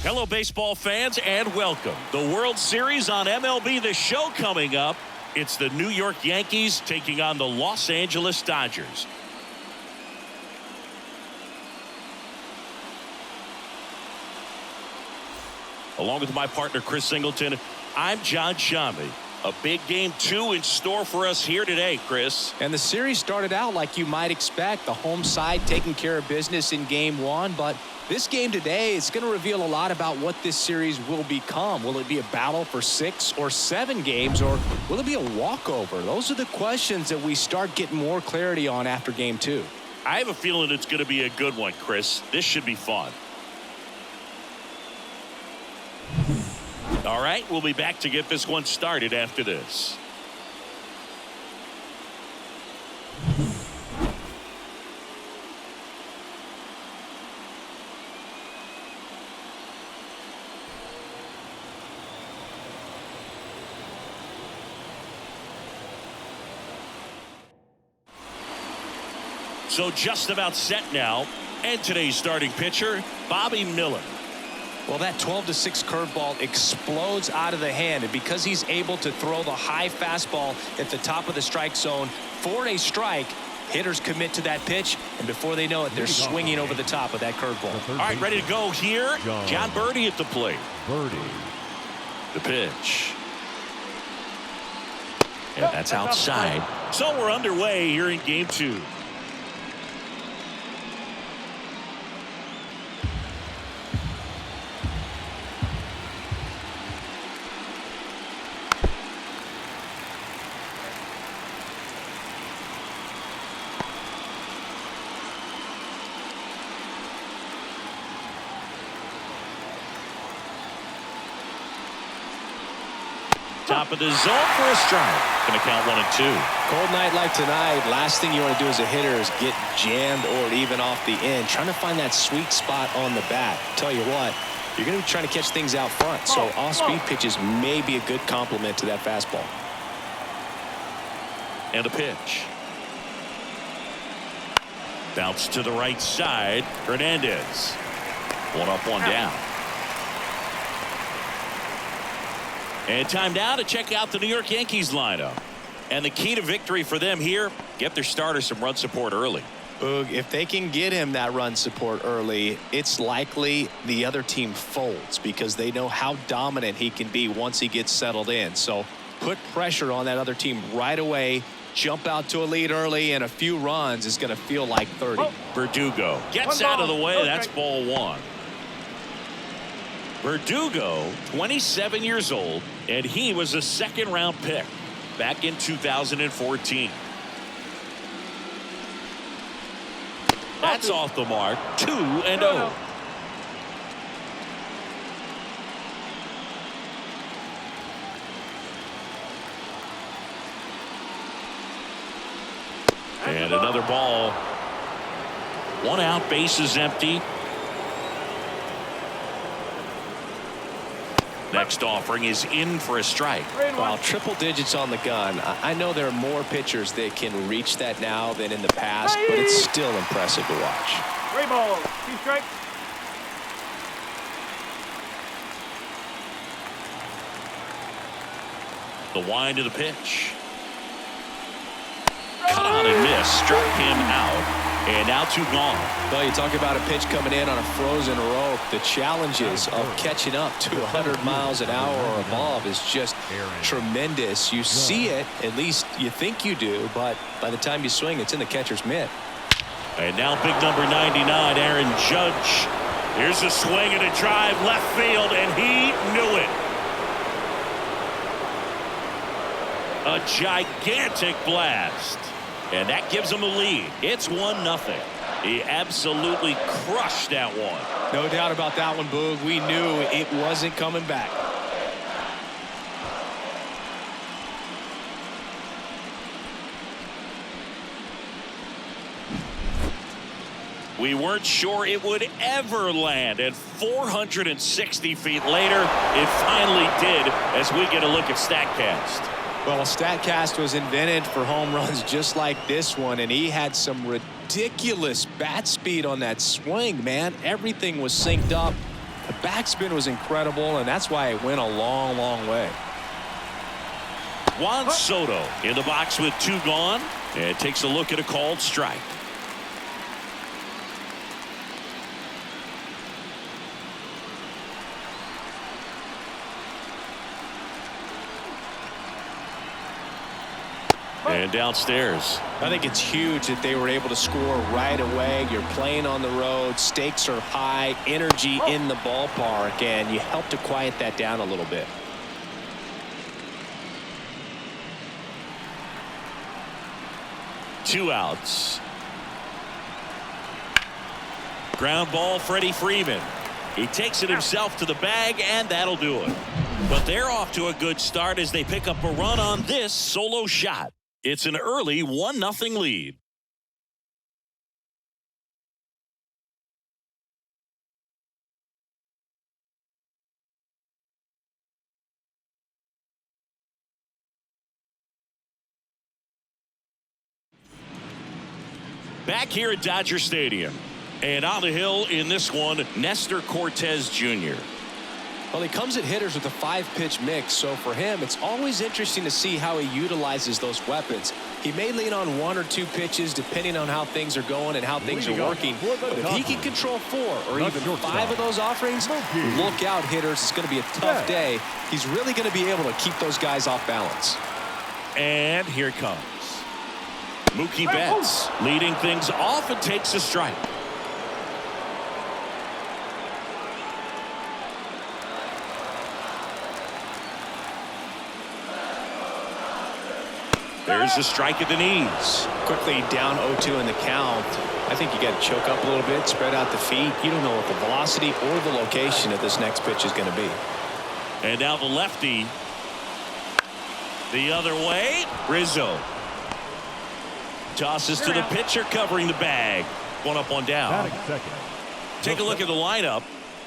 Hello, baseball fans, and welcome. The World Series on MLB The Show coming up. It's the New York Yankees taking on the Los Angeles Dodgers. Along with my partner, Chris Singleton, I'm John Shammy. A big game 2 in store for us here today, Chris. And the series started out like you might expect. The home side taking care of business in game 1, but this game today is going to reveal a lot about what this series will become. Will it be a battle for 6 or 7 games, or will it be a walkover? Those are the questions that we start getting more clarity on after game 2. I have a feeling it's going to be a good one, Chris. This should be fun. All right, we'll be back to get this one started after this. So just about set now, and today's starting pitcher, Bobby Miller. Well, that 12-6 curveball explodes out of the hand, and because he's able to throw the high fastball at the top of the strike zone for a strike, hitters commit to that pitch, and before they know it, they're swinging over the top of that curveball. All right, ready to go here. John Birdie at the plate. The pitch. And that's outside. So we're underway here in game 2. Top of the zone for a strike. Going to count 1 and 2. Cold night like tonight, last thing you want to do as a hitter is get jammed or even off the end. Trying to find that sweet spot on the bat. Tell you what, you're going to be trying to catch things out front. So off-speed pitches may be a good complement to that fastball. And a pitch. Bounce to the right side. Hernandez. 1 up, 1 down. And time now to check out the New York Yankees lineup. And the key to victory for them here, get their starter some run support early. Boog, if they can get him that run support early, it's likely the other team folds because they know how dominant he can be once he gets settled in. So put pressure on that other team right away. Jump out to a lead early, and a few runs is going to feel like 30. Verdugo gets out of the way. That's ball 1. Verdugo, 27 years old, and he was a second-round pick back in 2014. That's off the mark. 2-0. And another ball. 1 out, bases empty. Next offering is in for a strike. Well, triple digits on the gun. I know there are more pitchers that can reach that now than in the past, but it's still impressive to watch. 3 balls, 2 strikes. The wind of the pitch. Cut on and miss. Struck him out. And now 2 gone. Well, you talk about a pitch coming in on a frozen rope. The challenges of catching up to 100 miles an hour or above is just tremendous. You see it, at least you think you do, but by the time you swing, it's in the catcher's mitt. And now big number 99, Aaron Judge. Here's a swing and a drive left field, and he knew it. A gigantic blast. And that gives him a lead. It's 1-0. He absolutely crushed that one. No doubt about that one, Boog. We knew it wasn't coming back. We weren't sure it would ever land, and 460 feet later, it finally did as we get a look at StatCast. Well, StatCast was invented for home runs just like this one, and he had some ridiculous bat speed on that swing, man. Everything was synced up. A backspin was incredible, and that's why it went a long, long way. Juan Soto in the box with 2 gone, and takes a look at a called strike. And downstairs. I think it's huge that they were able to score right away. You're playing on the road. Stakes are high. Energy in the ballpark. And you help to quiet that down a little bit. Two outs. Ground ball, Freddie Freeman. He takes it himself to the bag, and that'll do it. But they're off to a good start as they pick up a run on this solo shot. It's an early 1-0 lead. Back here at Dodger Stadium. And on the hill in this one, Nestor Cortez Jr. Well, he comes at hitters with a 5-pitch mix, so for him, it's always interesting to see how he utilizes those weapons. He may lean on 1 or 2 pitches depending on how things are going and how things are working. But if he can control 4 or even 5 of those offerings, look out, hitters. It's going to be a tough day. He's really going to be able to keep those guys off balance. And here it comes. Mookie Betts leading things off and takes a strike. There's a strike at the knees. Quickly down 0-2 in the count. I think you got to choke up a little bit, spread out the feet. You don't know what the velocity or the location of this next pitch is going to be. And now the lefty. The other way. Rizzo. Tosses to the pitcher covering the bag. 1 up, 1 down. Take a look at the lineup.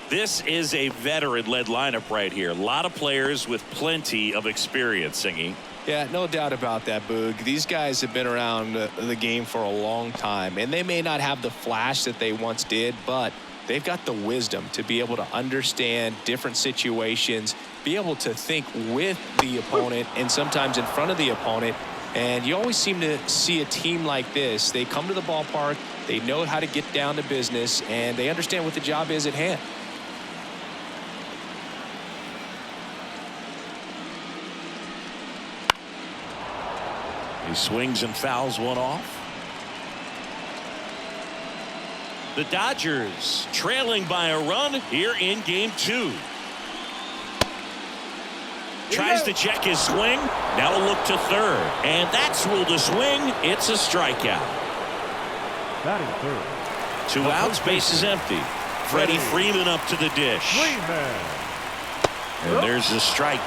This is a veteran-led lineup right here. A lot of players with plenty of experience, Singy. Yeah, no doubt about that, Boog. These guys have been around the game for a long time, and they may not have the flash that they once did, but they've got the wisdom to be able to understand different situations, be able to think with the opponent and sometimes in front of the opponent. And you always seem to see a team like this. They come to the ballpark, they know how to get down to business, and they understand what the job is at hand. He swings and fouls one off. The Dodgers trailing by a run here in game 2. Tries to check his swing. Now a look to third. And that's ruled a swing. It's a strikeout. Batting third. 2 outs, base is empty. Freddie Freeman up to the dish. And there's the strike.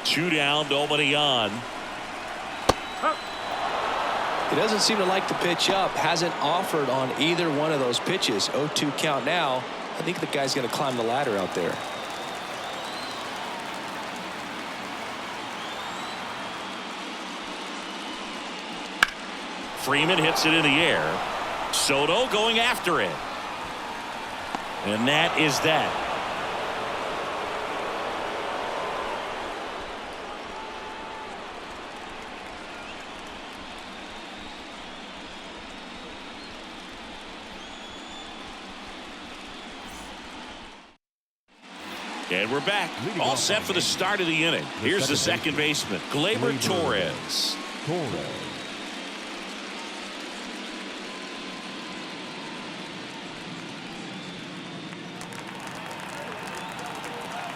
Two down, nobody on. He doesn't seem to like the pitch up. Hasn't offered on either one of those pitches. 0-2 count now. I think the guy's going to climb the ladder out there. Freeman hits it in the air. Soto going after it. And that is that. And we're back. All set for the start of the inning. Here's the second baseman, Gleyber Torres.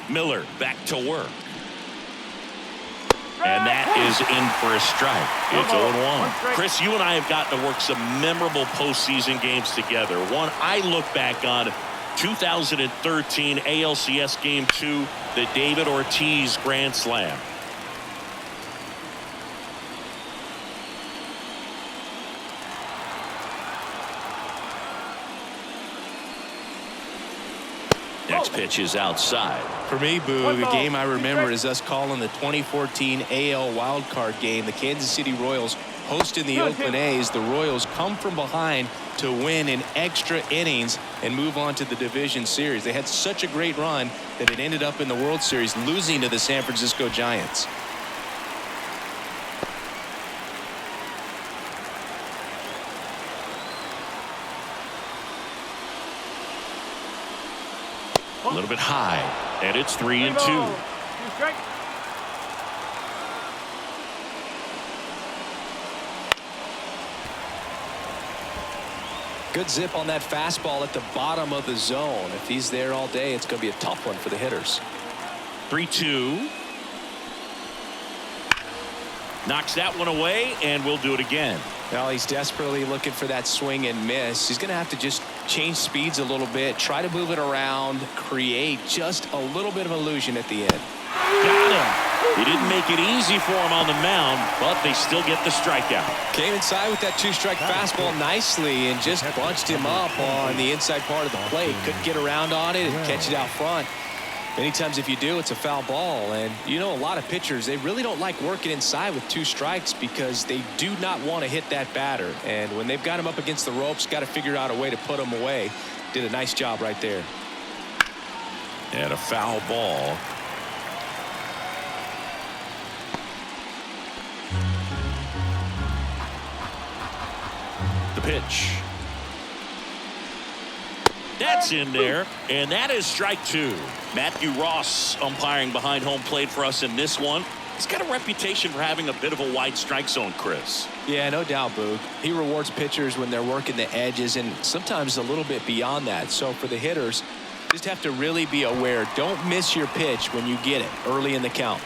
Miller back to work. And that is in for a strike. It's 0-1. Chris, you and I have gotten to work some memorable postseason games together. One I look back on, 2013 ALCS Game 2, the David Ortiz Grand Slam. Next pitch is outside. For me, Boo, the game I remember is us calling the 2014 AL wildcard game. The Kansas City Royals hosting the Oakland A's. The Royals come from behind to win in extra innings and move on to the division series. They had such a great run that it ended up in the World Series, losing to the San Francisco Giants. A little bit high, and it's 3-2. Good zip on that fastball at the bottom of the zone. If he's there all day, it's going to be a tough one for the hitters. 3-2. Knocks that one away, and we'll do it again. Well, he's desperately looking for that swing and miss. He's going to have to just change speeds a little bit, try to move it around, create just a little bit of illusion at the end. Got him. He didn't make it easy for him on the mound, but they still get the strikeout. Came inside with that two-strike fastball nicely and just bunched him up on the inside part of the plate. Couldn't get around on it and catch it out front. Many times if you do, it's a foul ball. And you know, a lot of pitchers, they really don't like working inside with two strikes because they do not want to hit that batter. And when they've got him up against the ropes, got to figure out a way to put him away. Did a nice job right there. And a foul ball. The pitch. That's in there, and that is strike two. Matthew Ross umpiring behind home plate for us in this one. He's got a reputation for having a bit of a wide strike zone, Chris. Yeah, no doubt, Boog. He rewards pitchers when they're working the edges and sometimes a little bit beyond that. So for the hitters, just have to really be aware. Don't miss your pitch when you get it early in the count.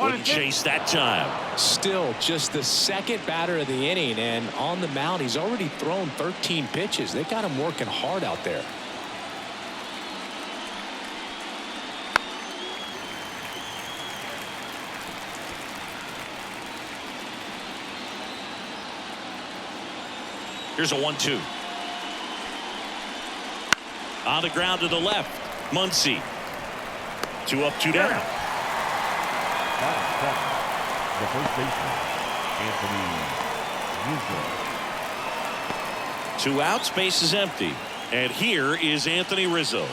Wouldn't chase that time. Still just the second batter of the inning, and on the mound he's already thrown 13 pitches. They got him working hard out there. Here's a 1-2. On the ground to the left. Muncy. 2 up, 2 down. The first baseman, Anthony Rizzo. 2 outs, base is empty. And here is Anthony Rizzo.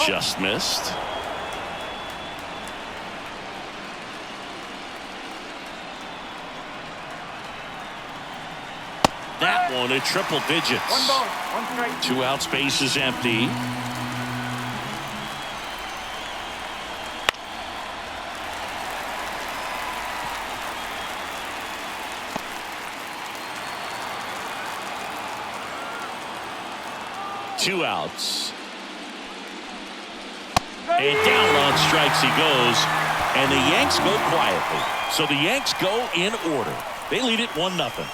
Just missed. That one at triple digits. 1 ball, 1 strike. 2 outs, base is empty. Two outs. And down on strikes he goes. And the Yanks go quietly. So the Yanks go in order. They lead it 1-0.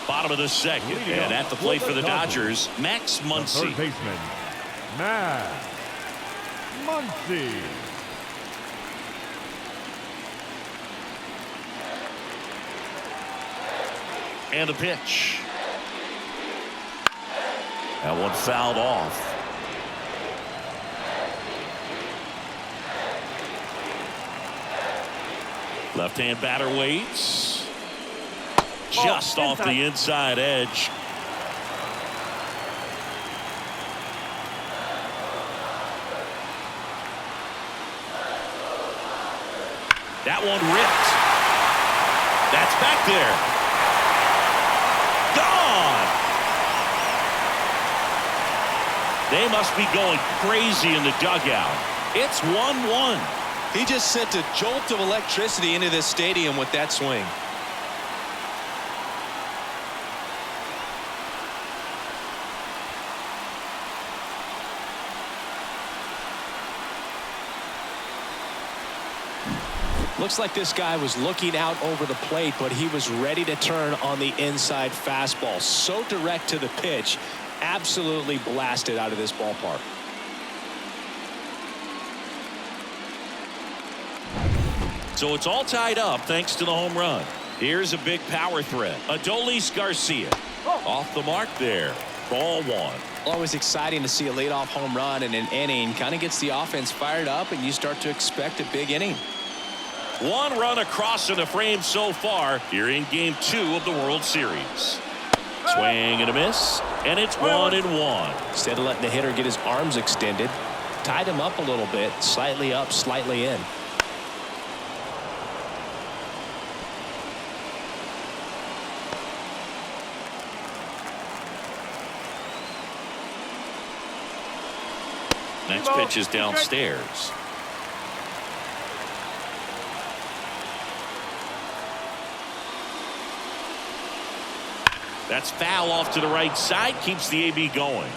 Bottom of the second, and at the plate for the Dodgers, Max Muncy. Third baseman, Max Muncy. And the pitch. That one fouled off. Left-hand batter waits. Just off the inside edge. That one ripped. That's back there. Gone. They must be going crazy in the dugout. It's 1-1. He just sent a jolt of electricity into this stadium with that swing. Looks like this guy was looking out over the plate, but he was ready to turn on the inside fastball. So direct to the pitch. Absolutely blasted out of this ballpark. So it's all tied up thanks to the home run. Here's a big power threat. Adolis Garcia off the mark there. Ball one. Always exciting to see a leadoff home run in an inning. Kind of gets the offense fired up, and you start to expect a big inning. One run across in the frame so far here in Game 2 of the World Series. Swing and a miss, and it's 1-1. Instead of letting the hitter get his arms extended, tied him up a little bit, slightly up, slightly in. Next pitch is downstairs. That's foul off to the right side. Keeps the AB going.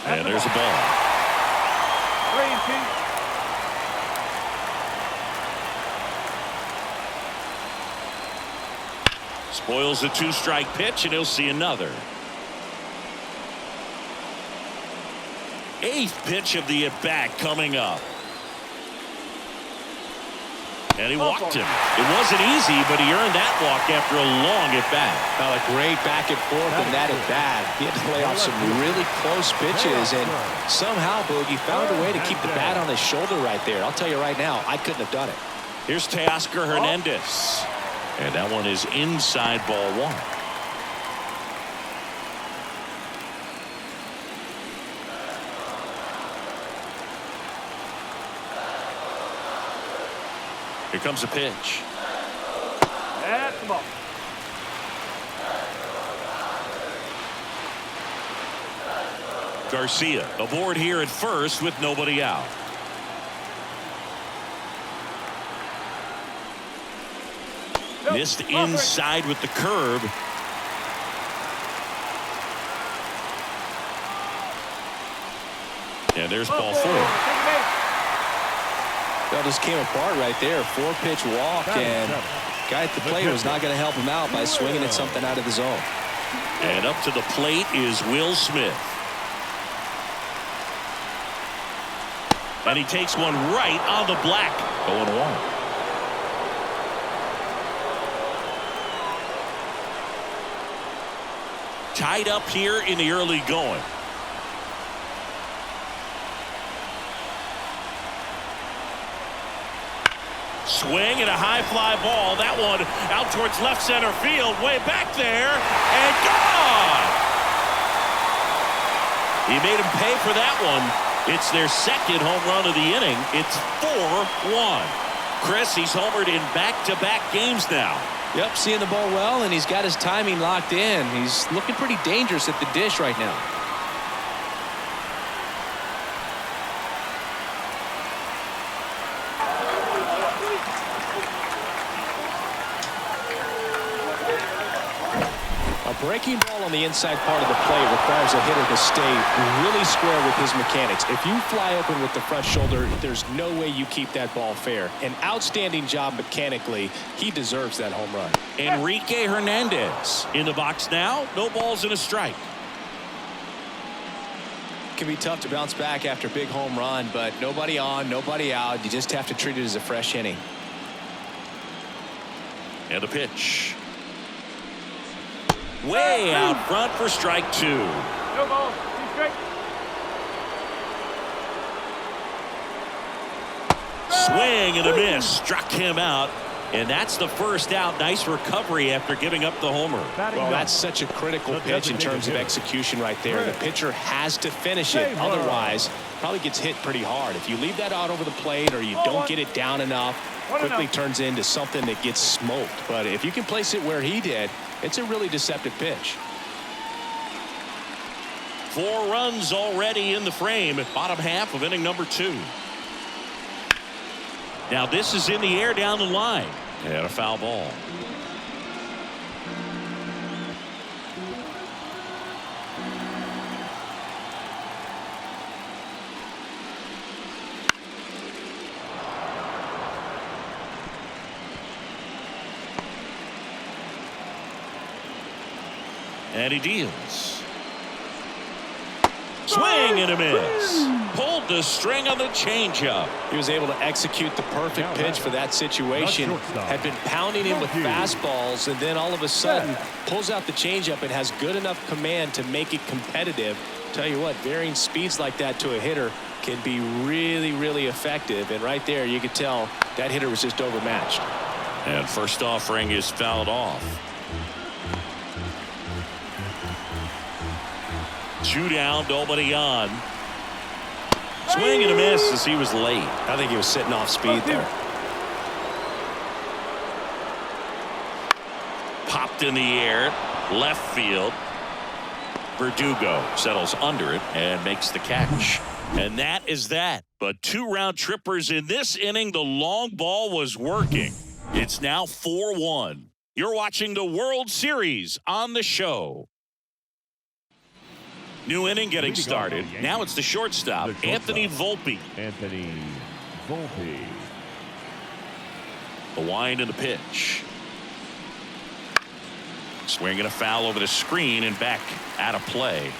And there's a ball. 3-2. Spoils the 2-strike pitch, and he'll see another. 8th pitch of the at-bat coming up. And he walked him. It wasn't easy, but he earned that walk after a long at-bat. Well, a great back and forth in that at-bat. He had to play off some really close pitches, and somehow Boogie found a way to keep the bat on his shoulder right there. I'll tell you right now, I couldn't have done it. Here's Teoscar Hernandez. And that one is inside ball one. Here comes a pitch. That's the ball. Garcia aboard here at first with nobody out. Missed inside with the curve. And there's ball 4. That just came apart right there. 4-pitch walk, and guy at the plate was not going to help him out by swinging at something out of the zone. And up to the plate is Will Smith. And he takes one right on the black. 0-1. Tied up here in the early going. Swing and a high fly ball. That one out towards left center field. Way back there. And gone! He made him pay for that one. It's their second home run of the inning. It's 4-1. Chris, he's homered in back-to-back games now. Yep, seeing the ball well, and he's got his timing locked in. He's looking pretty dangerous at the dish right now. A breaking ball on the inside part of the plate requires a hitter to stay really square with his mechanics. If you fly open with the front shoulder, there's no way you keep that ball fair. An outstanding job mechanically. He deserves that home run. Enrique Hernandez in the box now. No balls and a strike. It can be tough to bounce back after a big home run, but nobody on, nobody out. You just have to treat it as a fresh inning. And a pitch. Way out front for strike 2. No ball. 2 strike. Swing and a miss. Struck him out. And that's the first out. Nice recovery after giving up the homer. Well, that's such a critical pitch in terms of execution right there. The pitcher has to finish it. Otherwise, probably gets hit pretty hard. If you leave that out over the plate or you don't get it down enough, quickly turns into something that gets smoked. But if you can place it where he did, it's a really deceptive pitch. 4 runs already in the frame at bottom half of inning number 2. Now this is in the air down the line. And a foul ball. And he deals. Swing and a miss. Pulled the string on the changeup. He was able to execute the perfect pitch for that situation. Had been pounding him with fastballs, and then all of a sudden pulls out the changeup and has good enough command to make it competitive. Tell you what, varying speeds like that to a hitter can be really, really effective. And right there, you could tell that hitter was just overmatched. And first offering is fouled off. 2 down, nobody on. Swing and a miss as he was late. I think he was sitting off speed there. Popped in the air, left field. Verdugo settles under it and makes the catch. And that is that. But 2 round trippers in this inning. The long ball was working. It's now 4-1. You're watching the World Series on the show. New inning getting started. Now it's the shortstop, Anthony Volpe. Anthony Volpe. The wind and the pitch. Swing and a foul over the screen and back out of play.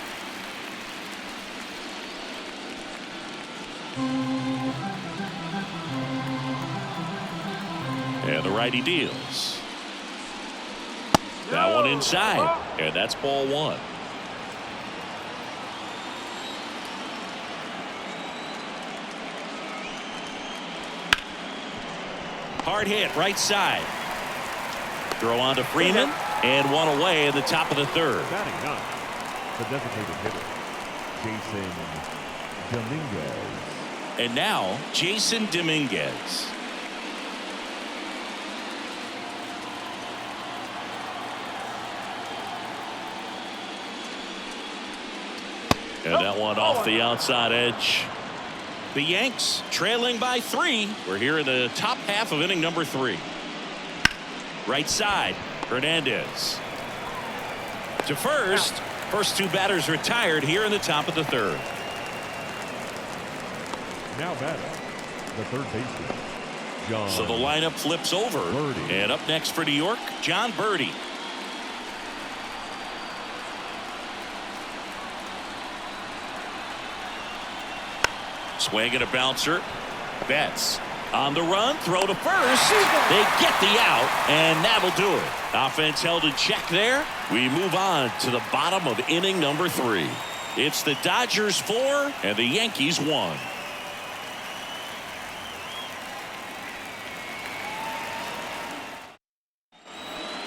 And the righty deals. That one inside. And that's ball 1. Hard hit right side. Throw on to Freeman. And one away in the top of the 3rd. Batting 9, the designated hitter, Jason Dominguez. And now, Jason Dominguez. And that one off the outside edge. The Yanks trailing by 3. We're here in the top half of inning number 3. Right side. Hernandez to first. First 2 batters retired here in the top of the 3rd. Now batting, the third baseman, John. So the lineup flips over. Birdie. And up next for New York, John Birdie. Swing and a bouncer. Betts on the run, throw to first. They get the out, and that'll do it. Offense held in check there. We move on to the bottom of inning number 3. It's the Dodgers 4 and the Yankees 1.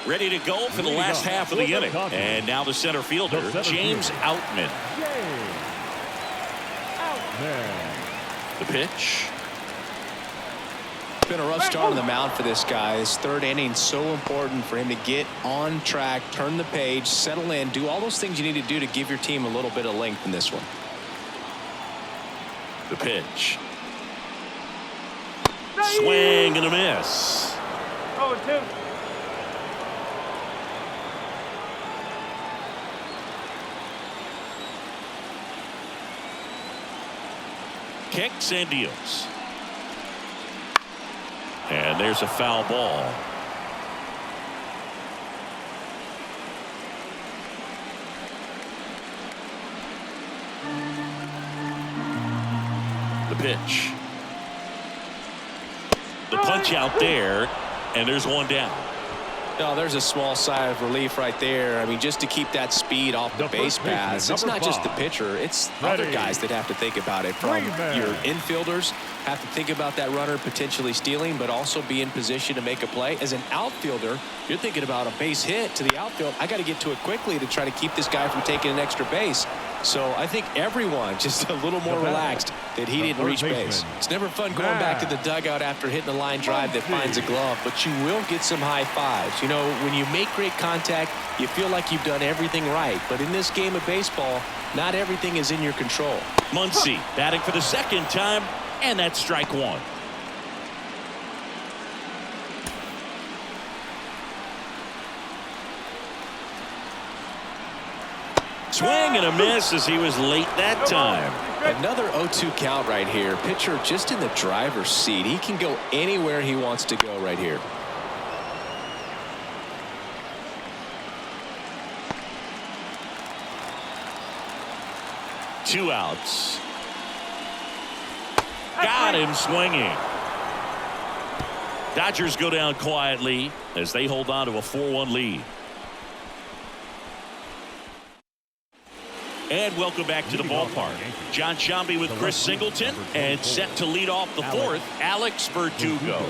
Ready to go for the last half of the inning. And now the center fielder, James Outman. The pitch. It's been a rough start on the mound for this guy. His 3rd inning, so important for him to get on track, turn the page, settle in, do all those things you need to do to give your team a little bit of length in this one. The pitch. Swing and a miss. 0-2. Kicks and deals. And there's a foul ball. The pitch. The punch out there, and there's one down. No, there's a small sigh of relief right there. I mean, just to keep that speed off the base paths. It's not just the pitcher. It's other guys that have to think about it. From your infielders have to think about that runner potentially stealing, but also be in position to make a play. As an outfielder, you're thinking about a base hit to the outfield. I got to get to it quickly to try to keep this guy from taking an extra base. So I think everyone just a little more relaxed that he didn't reach base. It's never fun going back to the dugout after hitting a line drive that finds a glove, but you will get some high fives. You know, when you make great contact, you feel like you've done everything right. But in this game of baseball, not everything is in your control. Muncy batting for the 2nd time, and that's strike 1. Swing and a miss as he was late that time. Another 0-2 count right here. Pitcher just in the driver's seat. He can go anywhere he wants to go right here. 2 outs. Got him swinging. Dodgers go down quietly as they hold on to a 4-1 lead. And welcome back to the ballpark. John Shambi with Chris Singleton, and set to lead off the fourth, Alex Verdugo.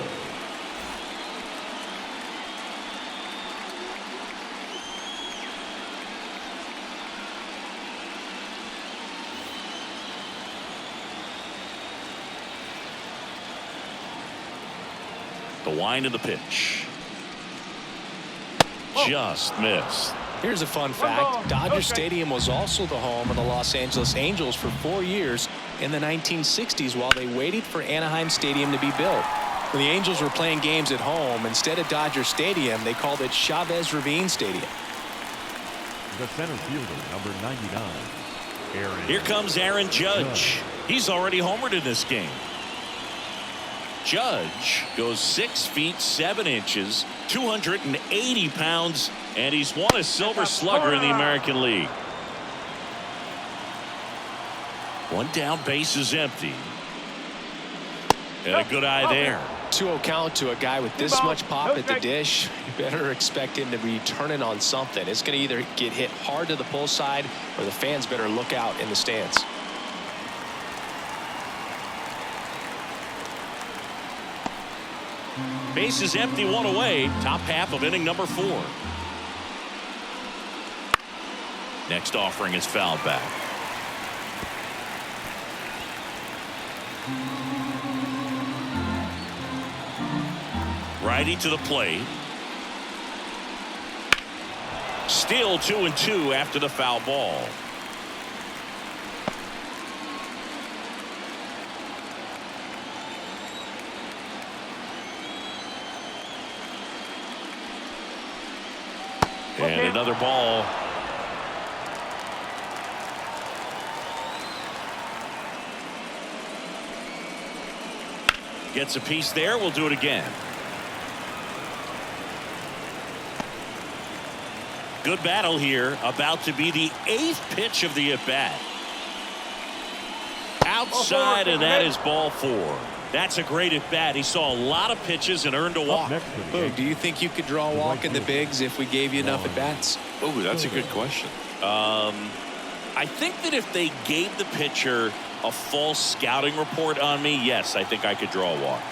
The wind of the pitch. Just missed. Here's a fun fact. Dodger Stadium was also the home of the Los Angeles Angels for 4 years in the 1960s while they waited for Anaheim Stadium to be built. When the Angels were playing games at home, instead of Dodger Stadium, they called it Chavez Ravine Stadium. The center fielder, number 99, Aaron. Here comes Aaron Judge. He's already homered in this game. Judge goes 6 feet 7 inches, 280 pounds, and he's won a Silver Slugger in the American League. One down, base is empty. And a good eye there. 2-0 count to a guy with this much pop at the dish. You better expect him to be turning on something. It's going to either get hit hard to the pull side or the fans better look out in the stands. Base is empty, 1 away. Top half of inning number 4. Next offering is fouled back. Righty to the plate. Still 2-2 after the foul ball. And another ball. Gets a piece there. We'll do it again. Good battle here. About to be the 8th pitch of the at-bat. Outside, and that is ball 4. That's a great at-bat. He saw a lot of pitches and earned a walk. Boog, do you think you could draw a walk in the bigs if we gave you enough at-bats? Oh, that's a good question. I think that if they gave the pitcher a false scouting report on me, yes, I think I could draw a walk.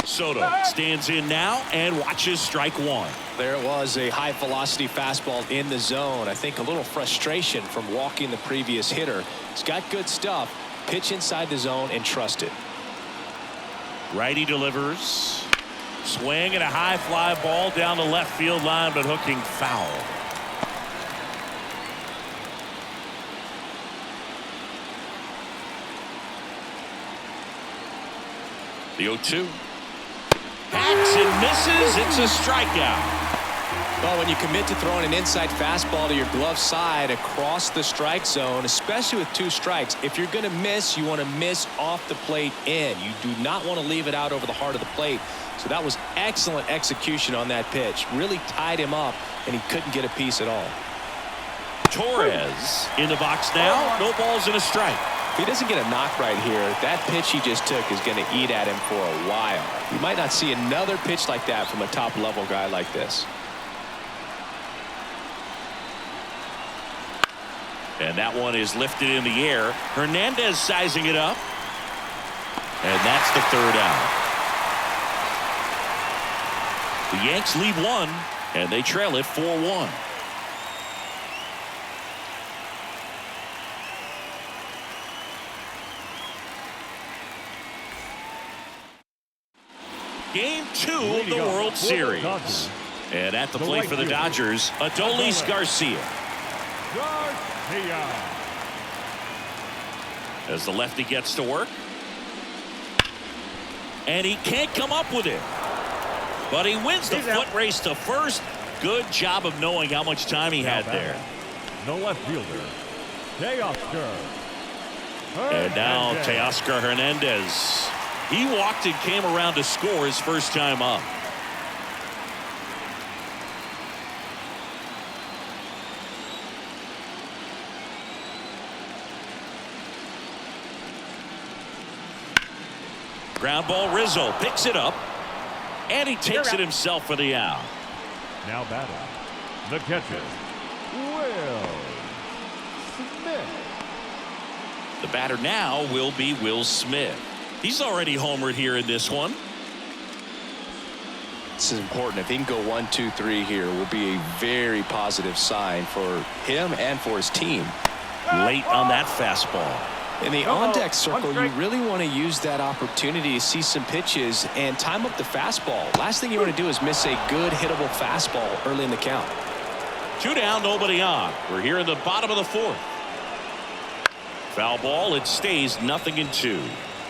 Soto stands in now and watches strike 1. There it was, a high velocity fastball in the zone. I think a little frustration from walking the previous hitter. He's got good stuff. Pitch inside the zone and trust it. Righty delivers. Swing and a high fly ball down the left field line, but hooking foul. The 0-2. Hacks and misses. It's a strikeout. Well, when you commit to throwing an inside fastball to your glove side across the strike zone, especially with 2 strikes, if you're going to miss, you want to miss off the plate in. You do not want to leave it out over the heart of the plate. So that was excellent execution on that pitch. Really tied him up, and he couldn't get a piece at all. Torres in the box now. No balls and a strike. If he doesn't get a knock right here, that pitch he just took is going to eat at him for a while. You might not see another pitch like that from a top-level guy like this. And that one is lifted in the air. Hernandez sizing it up. And that's the 3rd out. The Yanks lead 1, and they trail it 4-1. Game 2 of the World Series. And at the plate for the Dodgers, Adolis Garcia. As the lefty gets to work. And he can't come up with it. But he wins the foot race to first. Good job of knowing how much time he had there. The left fielder, Teoscar. And now Teoscar Hernandez. He walked and came around to score his first time up. Ground ball, Rizzo picks it up, and he takes it himself for the out. Now batting. The catcher, Will Smith. The batter now will be Will Smith. He's already homered here in this one. This is important. If he can go 1, 2, 3 here, will be a very positive sign for him and for his team. Late on that fastball. In the on-deck circle, you really want to use that opportunity to see some pitches and time up the fastball. Last thing you want to do is miss a good hittable fastball early in the count. 2 down, nobody on. We're here in the bottom of the 4th. Foul ball. It stays 0-2.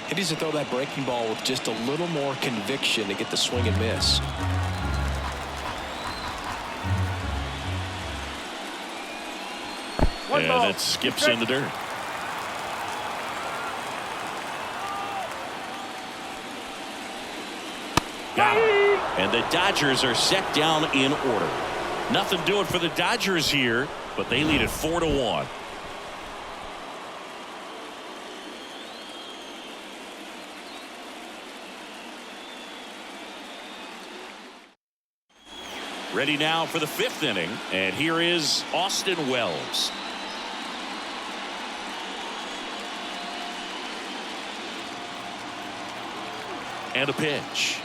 He needs to throw that breaking ball with just a little more conviction to get the swing and miss. And it skips in the dirt. Got him. And the Dodgers are set down in order. Nothing doing for the Dodgers here, but they lead it 4-1. Ready now for the 5th inning, and here is Austin Wells. And a pitch.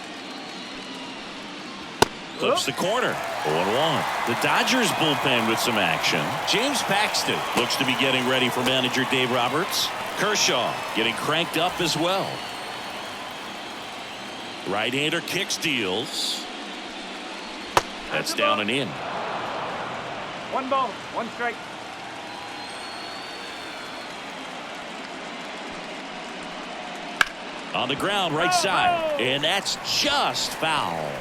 Clips the corner. 0-1. The Dodgers bullpen with some action. James Paxton looks to be getting ready for manager Dave Roberts. Kershaw getting cranked up as well. Right-hander kicks, deals. That's down and in. 1 ball, 1 strike. On the ground, right side. And that's just foul.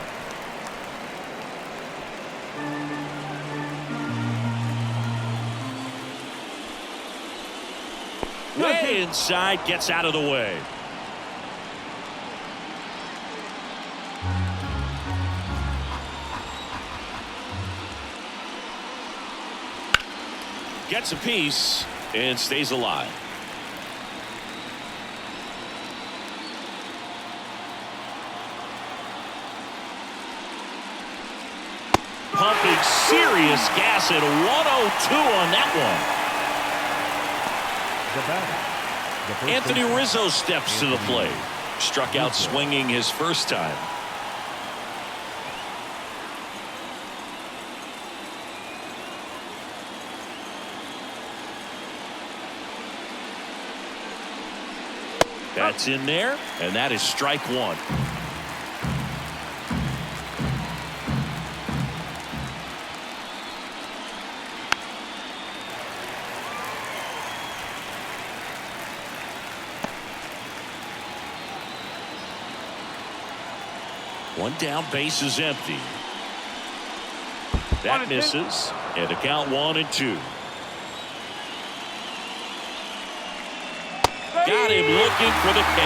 Way inside, gets out of the way. Gets a piece and stays alive. Pumping serious gas at 102 on that one. Anthony Rizzo steps to the plate. Struck out swinging his first time. That's in there, and that is strike 1. One down, base is empty. That misses, and the count 1-2. Got him looking for the K.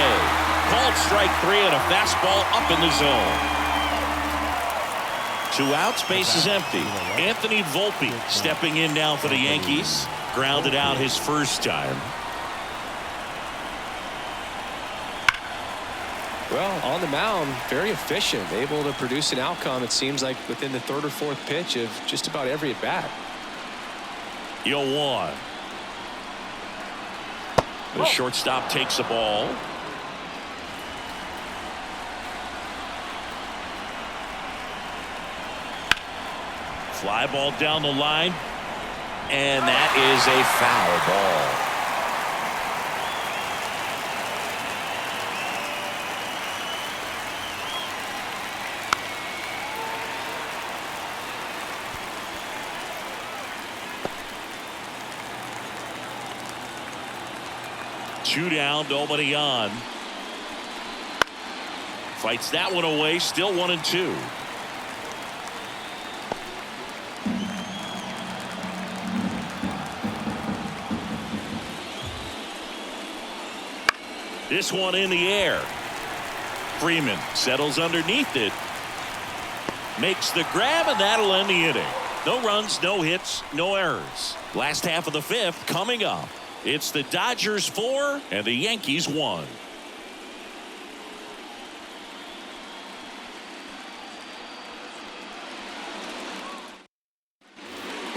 Called strike 3 and a fastball up in the zone. 2 outs, base is empty. Anthony Volpe stepping in now for the Yankees. Grounded out his first time. Well, on the mound, very efficient, able to produce an outcome, it seems like, within the 3rd or 4th pitch of just about every at bat. 0-1. The shortstop takes the ball. Fly ball down the line. And that is a foul ball. Two down, nobody on. Fights that one away, still 1-2. This one in the air. Freeman settles underneath it. Makes the grab, and that'll end the inning. No runs, no hits, no errors. Last half of the 5th coming up. It's the Dodgers 4 and the Yankees 1.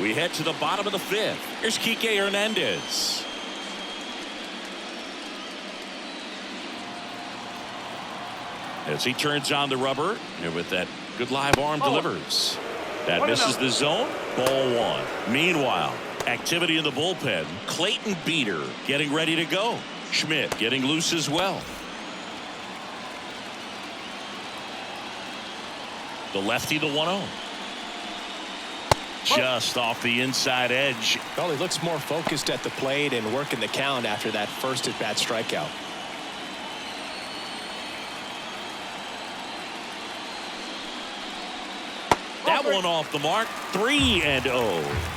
We head to the bottom of the fifth. Here's Kike Hernandez. As he turns on the rubber, and with that good live arm delivers. That misses the zone. Ball one. Meanwhile, activity in the bullpen. Clayton Beeter getting ready to go. Schmidt getting loose as well. The lefty, the 1-0. Just off the inside edge. Well, he looks more focused at the plate and working the count after that first at-bat strikeout. That one off the mark. 3-0.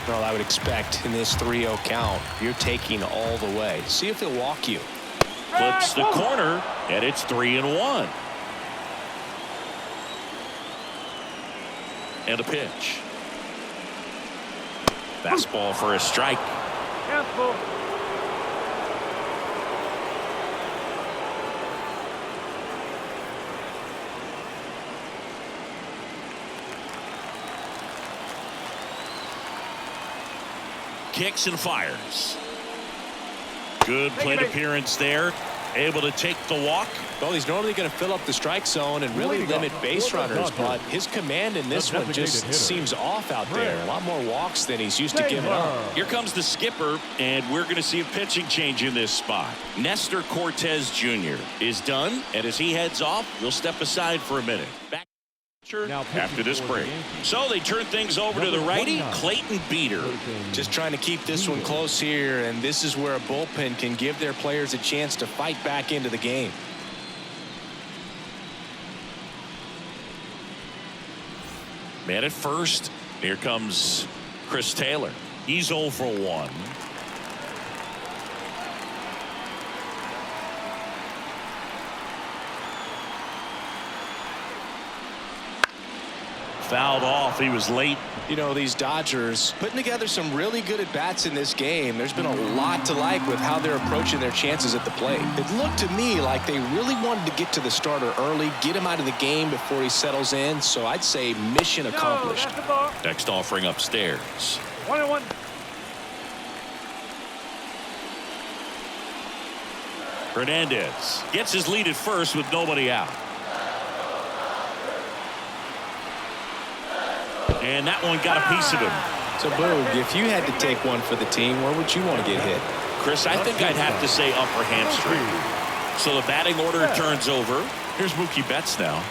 Well, I would expect in this 3-0 count, you're taking all the way. See if he'll walk you. Flips the corner, and it's 3-1. And a pitch. Fastball for a strike. Careful. Kicks and fires. Good plate appearance there. Able to take the walk. Well, he's normally going to fill up the strike zone and really limit base runners, but his command in this one just seems off out there. A lot more walks than he's used to giving up. Here comes the skipper, and we're going to see a pitching change in this spot. Nestor Cortez Jr. is done, and as he heads off, we'll step aside for a minute. Back after this break. So they turn things over to the righty, Clayton Beeter. Just trying to keep this one close here, and this is where a bullpen can give their players a chance to fight back into the game. Man at first. Here comes Chris Taylor. He's 0 for 1. Fouled off. He was late. You know, these Dodgers putting together some really good at-bats in this game. There's been a lot to like with how they're approaching their chances at the plate. It looked to me like they really wanted to get to the starter early, get him out of the game before he settles in. So I'd say mission accomplished. Next offering upstairs. 1-1. Hernandez gets his lead at first with nobody out. And that one got a piece of him. So, Boog, if you had to take one for the team, where would you want to get hit? Chris, I think I'd have to say upper hamstring. So the batting order turns over. Here's Mookie Betts now.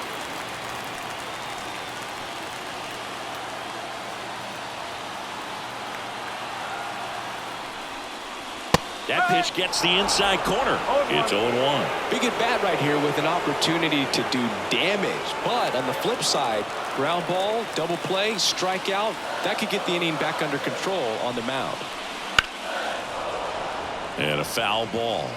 That pitch gets the inside corner. It's 0-1. Big at bat right here with an opportunity to do damage. But on the flip side, ground ball, double play, strikeout, that could get the inning back under control on the mound. And a foul ball.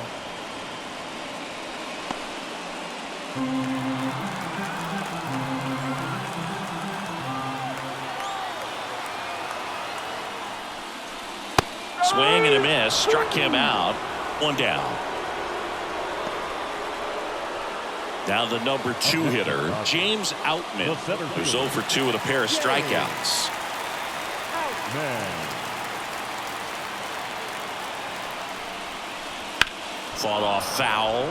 Swing and a miss. Struck him out. One down. Now the number 2 hitter, James Outman, who's 0 for 2 with a pair of strikeouts. Fought off foul.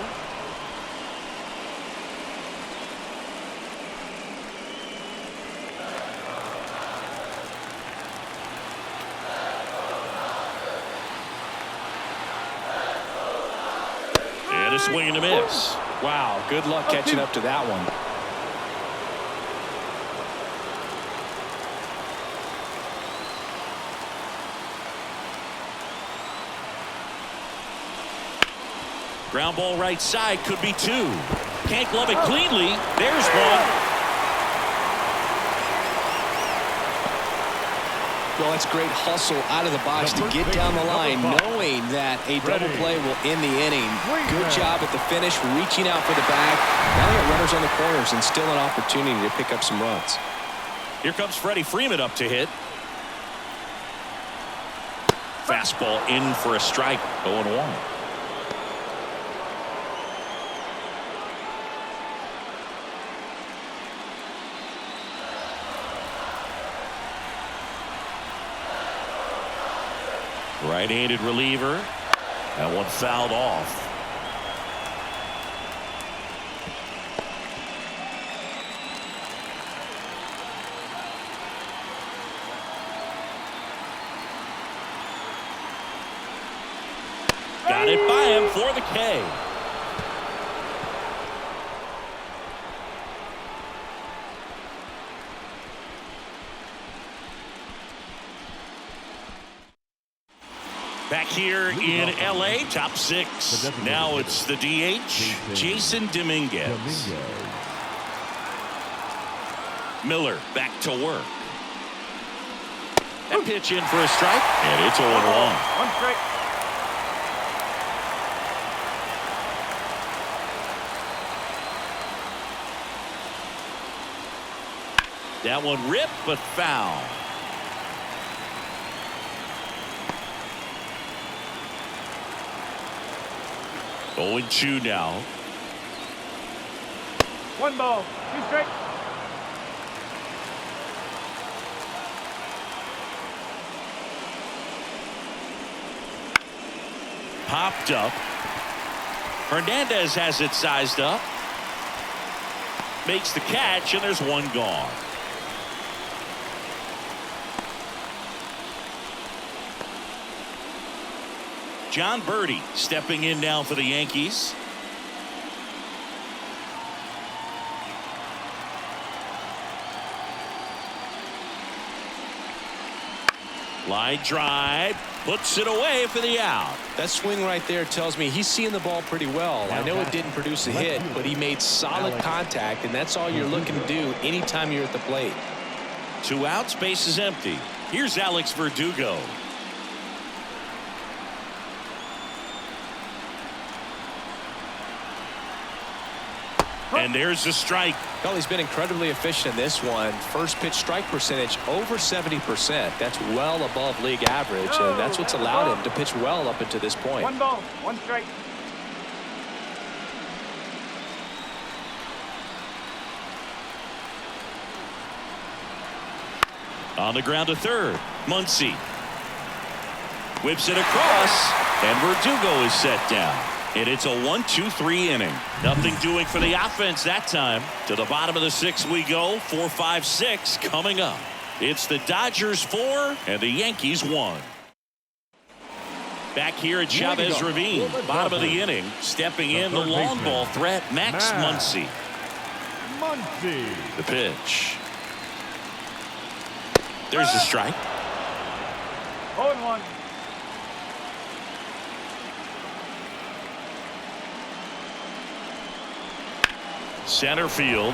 And a swing and a miss. Wow, good luck catching up to that one. Ground ball right side, could be 2. Can't glove it cleanly. There's one. Well, that's great hustle out of the box to get down the line, knowing that a double play will end the inning. Good job at the finish, reaching out for the bag. Now they got runners on the corners and still an opportunity to pick up some runs. Here comes Freddie Freeman up to hit. Fastball in for a strike. 0-1. Right-handed reliever. That one fouled off. Got it by him for the K. Back here in L.A., top six. Now it's the DH, Jason Dominguez. Miller back to work. That pitch in for a strike, and it's 0-1. One strike. That one ripped, but foul. Oh, 0-2 now. One ball. Two strikes. Popped up. Hernandez has it sized up. Makes the catch, and there's one gone. John Birdie stepping in now for the Yankees. Line drive, puts it away for the out. That swing right there tells me he's seeing the ball pretty well. I know it didn't produce a hit, but he made solid contact, and that's all you're looking to do anytime you're at the plate. 2 outs, base is empty. Here's Alex Verdugo. And there's the strike. Well, he's been incredibly efficient in this one. First pitch strike percentage over 70%. That's well above league average, and that's what's allowed him to pitch well up until this point. One ball. One strike. On the ground to third. Muncy whips it across, and Verdugo is set down. And it's a 1-2-3 inning. Nothing doing for the offense that time. To the bottom of the 6th we go. 4, 5, 6 coming up. It's the Dodgers 4 and the Yankees 1. Back here at Chavez Ravine, bottom of the inning, stepping in the long ball threat, Max Muncy. The pitch. There's the strike. 0-1. Center field.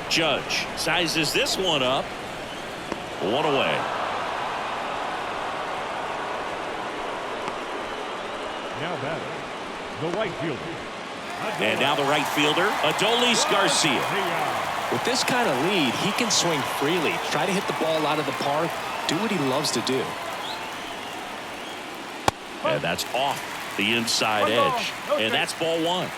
Judge sizes this one up. One away. Now batting, the right fielder. And now the right fielder, Adolis Garcia. With this kind of lead, he can swing freely, try to hit the ball out of the park, do what he loves to do. And that's off the inside edge. And that's ball 1.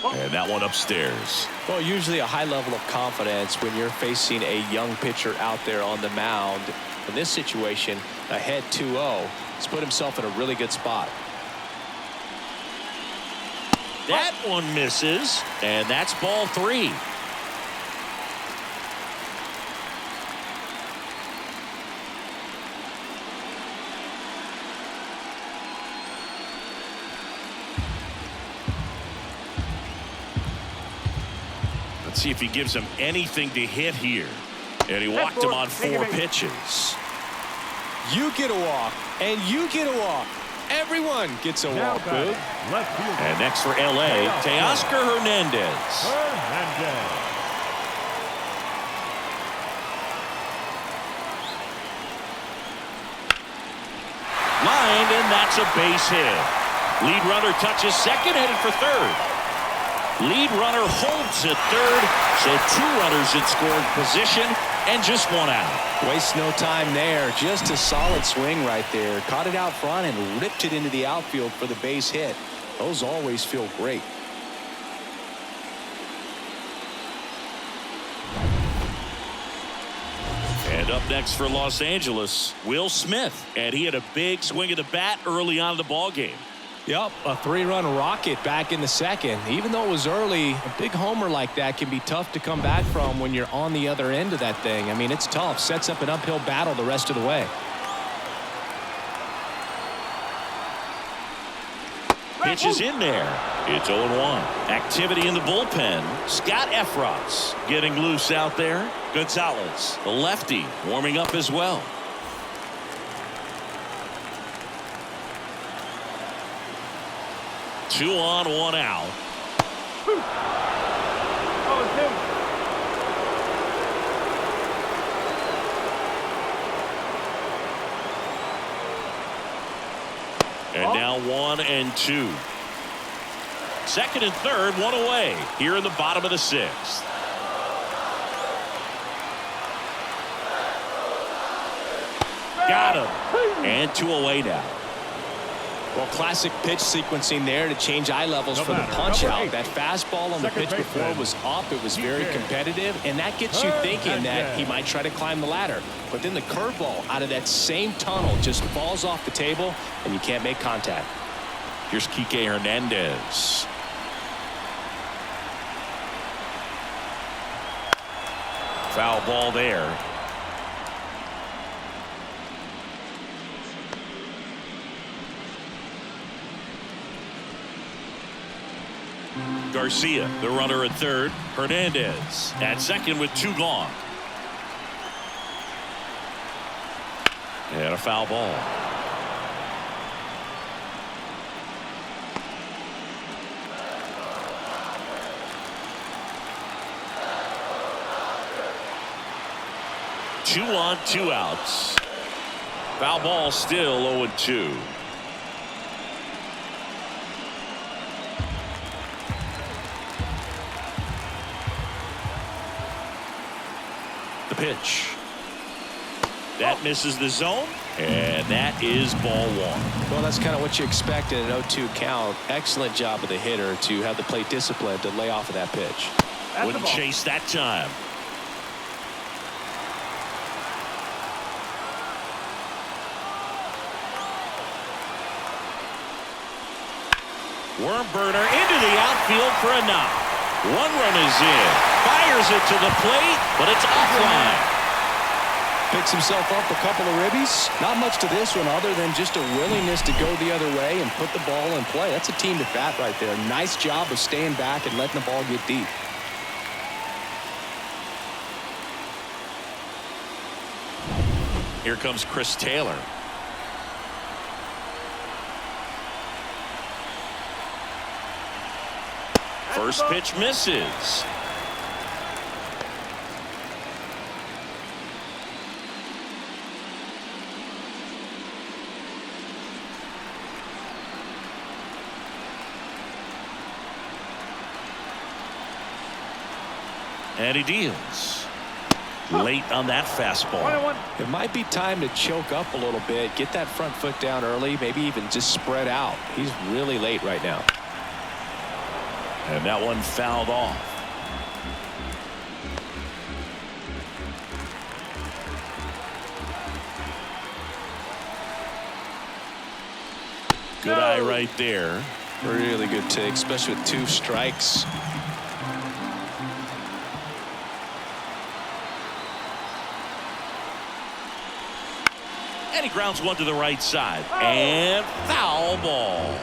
And that one upstairs. Well, usually a high level of confidence when you're facing a young pitcher out there on the mound. In this situation, ahead 2-0, he's put himself in a really good spot. That one misses, and that's ball 3. Let's see if he gives him anything to hit here. And he walked him on 4 pitches. You get a walk, and you get a walk. Everyone gets a walk, Boog. And next for L.A., Teoscar Hernandez. Lined, and that's a base hit. Lead runner touches second, headed for third. Lead runner holds at third, so 2 runners in scoring position and just 1 out. Waste no time there. Just a solid swing right there. Caught it out front and ripped it into the outfield for the base hit. Those always feel great. Up next for Los Angeles, Will Smith. And he had a big swing of the bat early on in the ball game. Yep, a 3-run rocket back in the second. Even though it was early, a big homer like that can be tough to come back from when you're on the other end of that thing. I mean, it's tough. Sets up an uphill battle the rest of the way. Pitch is in there. It's 0-1. Activity in the bullpen. Scott Efros getting loose out there. Gonzalez, the lefty, warming up as well. Two on, one out. Oh, it's him. And now 1-2. Second and third, one away here in the bottom of the sixth. Got him. And two away now. Well, classic pitch sequencing there to change eye levels for the punch out. That fastball on the pitch before was up. It was very competitive, and that gets you thinking that he might try to climb the ladder. But then the curveball out of that same tunnel just falls off the table, and you can't make contact. Here's Kike Hernandez. Foul ball there. Garcia, the runner at third. Hernandez at second with two gone. And a foul ball. Two on, two outs. Foul ball still 0-2. The pitch. That misses the zone, and that is ball one. Well, that's kind of what you expect in an 0-2 count. Excellent job of the hitter to have the plate discipline to lay off of that pitch. Wouldn't chase that time. Worm burner into the outfield for a knock. One run is in. Fires it to the plate, but it's offline. Picks himself up a couple of ribbies. Not much to this one other than just a willingness to go the other way and put the ball in play. That's a team at bat right there. Nice job of staying back and letting the ball get deep. Here comes Chris Taylor. First pitch misses. And he deals. Late on that fastball. It might be time to choke up a little bit, get that front foot down early, maybe even just spread out. He's really late right now. And that one fouled off. Good eye right there. Really good take, especially with two strikes. And he grounds one to the right side. And foul ball.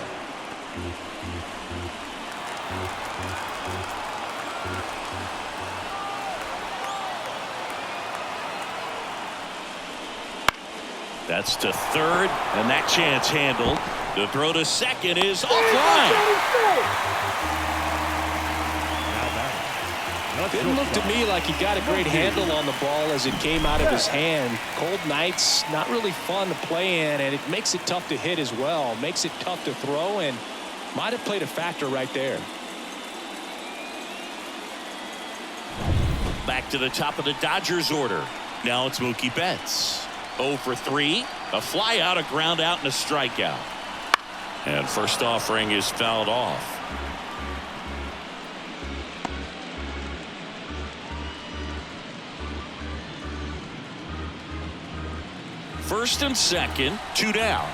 That's to third, and that chance handled. The throw to second is offline. Didn't look to me like he got a great handle on the ball as it came out of his hand. Cold nights, not really fun to play in, and it makes it tough to hit as well. Makes it tough to throw, and might have played a factor right there. Back to the top of the Dodgers order. Now it's Mookie Betts. 0 for 3. A fly out, a ground out, and a strikeout. And first offering is fouled off. First and second, 2 down.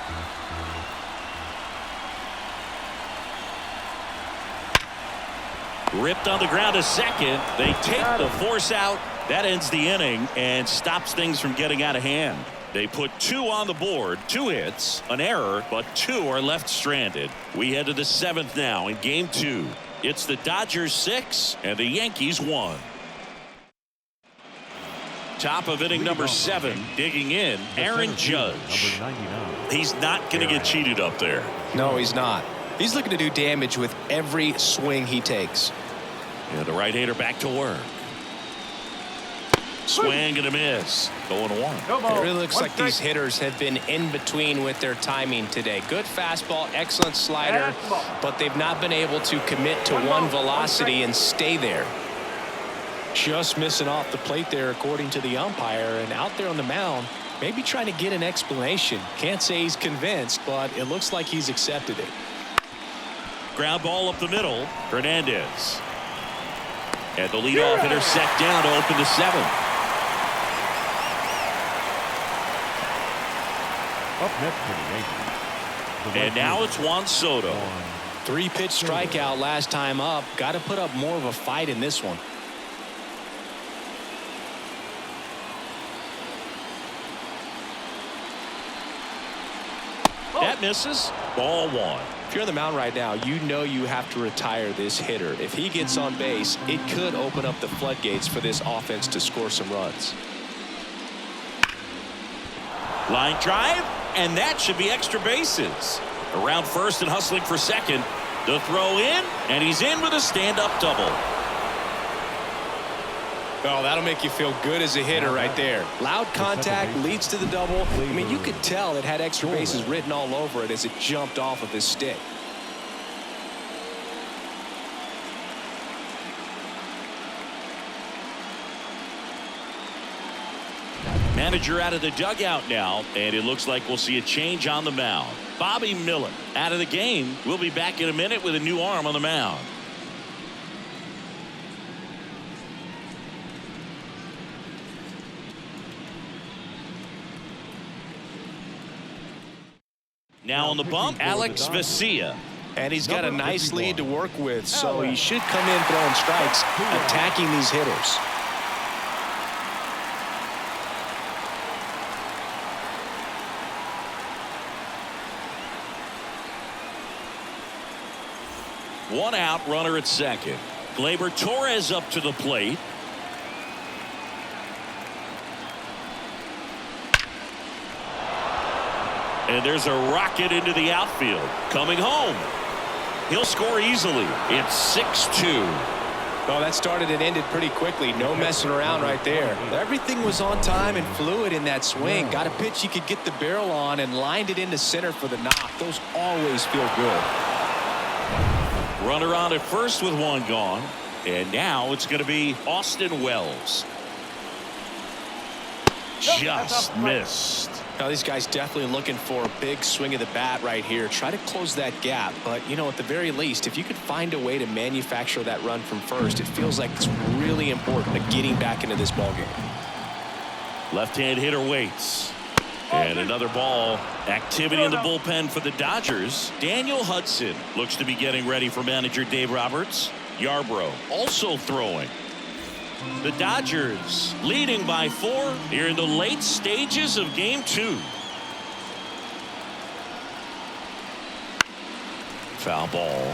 Ripped on the ground to second. They take the force out. That ends the inning and stops things from getting out of hand. They put 2 on the board, 2 hits, an error, but 2 are left stranded. We head to the 7th now in game 2. It's the Dodgers 6 and the Yankees 1. Top of inning number 7, digging in, Aaron Judge. He's not going to get cheated up there. No, he's not. He's looking to do damage with every swing he takes. And the right-hander back to work. Swing and a miss. Going 1. It really looks like these hitters have been in between with their timing today. Good fastball, excellent slider, but they've not been able to commit to one velocity and stay there. Just missing off the plate there, according to the umpire, and out there on the mound, maybe trying to get an explanation. Can't say he's convinced, but it looks like he's accepted it. Ground ball up the middle. Hernandez. And the leadoff hitter set down to open the 7th. Up next for the Yankees. And now it's Juan Soto. 3-pitch strikeout last time up. Got to put up more of a fight in this one. That misses. Ball 1. If you're on the mound right now, you know you have to retire this hitter. If he gets on base, it could open up the floodgates for this offense to score some runs. Line drive, and that should be extra bases. Around first and hustling for second. The throw in, and he's in with a stand-up double. Oh, that'll make you feel good as a hitter right there. Loud contact leads to the double. I mean, you could tell it had extra bases written all over it as it jumped off of his stick. Manager out of the dugout now, and it looks like we'll see a change on the mound. Bobby Miller out of the game. We'll be back in a minute with a new arm on the mound. Now on the bump, Alex Vesia. And he's got a nice lead to work with, so he should come in throwing strikes, attacking these hitters. One out, runner at second. Gleyber Torres up to the plate. And there's a rocket into the outfield. Coming home. He'll score easily. It's 6-2. Oh, that started and ended pretty quickly. No messing around right there. Everything was on time and fluid in that swing. Got a pitch he could get the barrel on and lined it into center for the knock. Those always feel good. Runner on at first with 1 gone. And now it's going to be Austin Wells. Just missed. Now these guys definitely looking for a big swing of the bat right here. Try to close that gap. But, you know, at the very least, if you could find a way to manufacture that run from first, it feels like it's really important to getting back into this ballgame. Left-hand hitter waits. And another ball. Activity in the bullpen for the Dodgers. Daniel Hudson looks to be getting ready for manager Dave Roberts. Yarbrough also throwing. The Dodgers leading by 4 here in the late stages of game 2. Foul ball.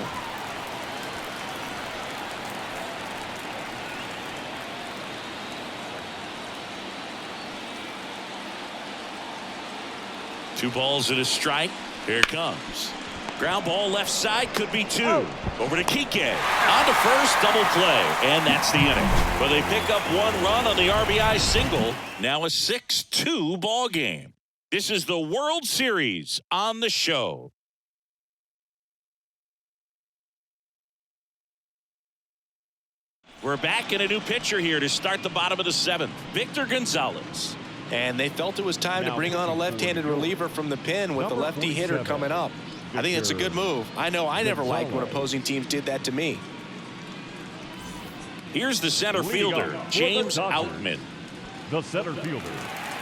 Two balls and a strike. Here it comes. Ground ball left side, could be 2. Over to Kike. On to first, double play. And that's the inning. But they pick up 1 run on the RBI single. Now a 6-2 ball game. This is the World Series on the show. We're back in a new pitcher here to start the bottom of the 7th. Victor Gonzalez. And they felt it was time to bring on a left-handed reliever from the pen with the lefty hitter coming up. I think it's a good move. I know I never liked when opposing teams did that to me. Here's the center fielder, James Outman. The center fielder,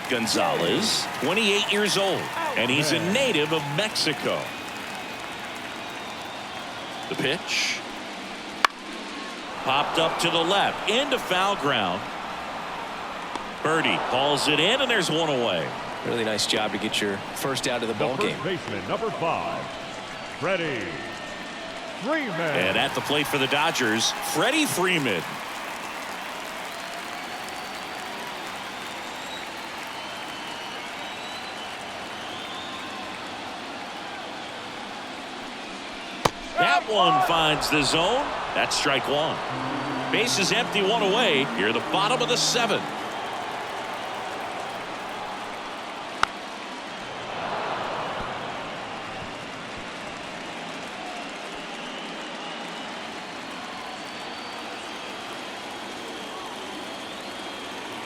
Gonzalez, 28 years old, and he's a native of Mexico. The pitch. Popped up to the left, into foul ground. Birdie calls it in, and there's one away. Really nice job to get your first out of the ball game. Baseman number 5, Freddie Freeman. And at the plate for the Dodgers, Freddie Freeman. That one finds the zone. That's strike one. Base is empty, one away. Here, the bottom of the 7th.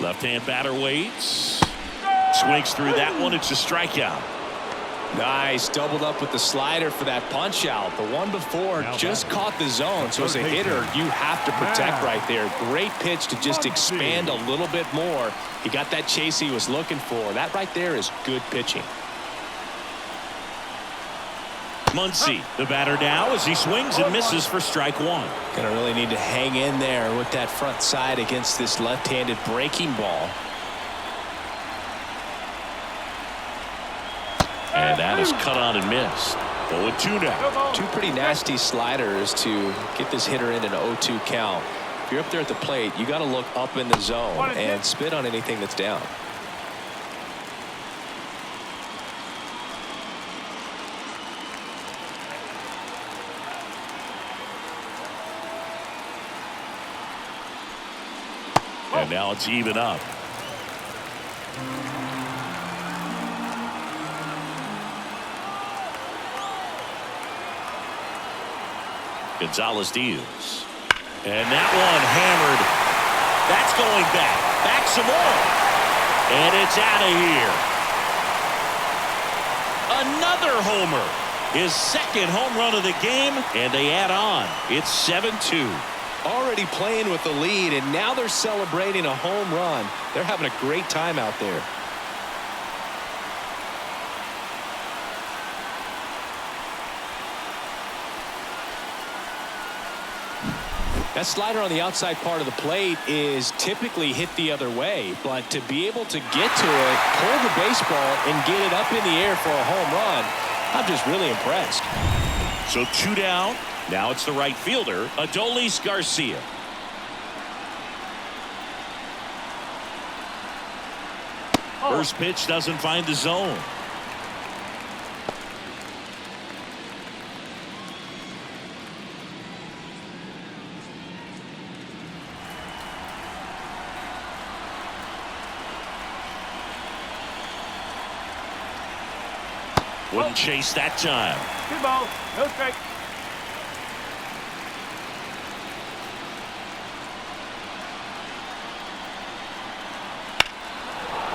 Left-hand batter waits. Swings through that one. It's a strikeout. Nice, doubled up with the slider for that punch out. The one before just caught the zone, so as a hitter you have to protect right there. Great pitch to just expand a little bit more. He got that chase he was looking for. That right there is good pitching. Muncy, the batter now, as he swings and misses for strike one. Gonna really need to hang in there with that front side against this left-handed breaking ball. And that is cut on and missed. 0-2 now. Two pretty nasty sliders to get this hitter in an 0-2 count. If you're up there at the plate, you got to look up in the zone and spit on anything that's down. And now it's even up. Gonzalez deals. And that one hammered. That's going back. Back some more. And it's out of here. Another homer. His second home run of the game. And they add on. It's 7-2. Already playing with the lead, and now they're celebrating a home run. They're having a great time out there. That slider on the outside part of the plate is typically hit the other way, but to be able to get to it, pull the baseball, and get it up in the air for a home run, I'm just really impressed. So 2 down. Now it's the right fielder, Adolis Garcia. First pitch doesn't find the zone. Wouldn't chase that time. 2 balls, no strike.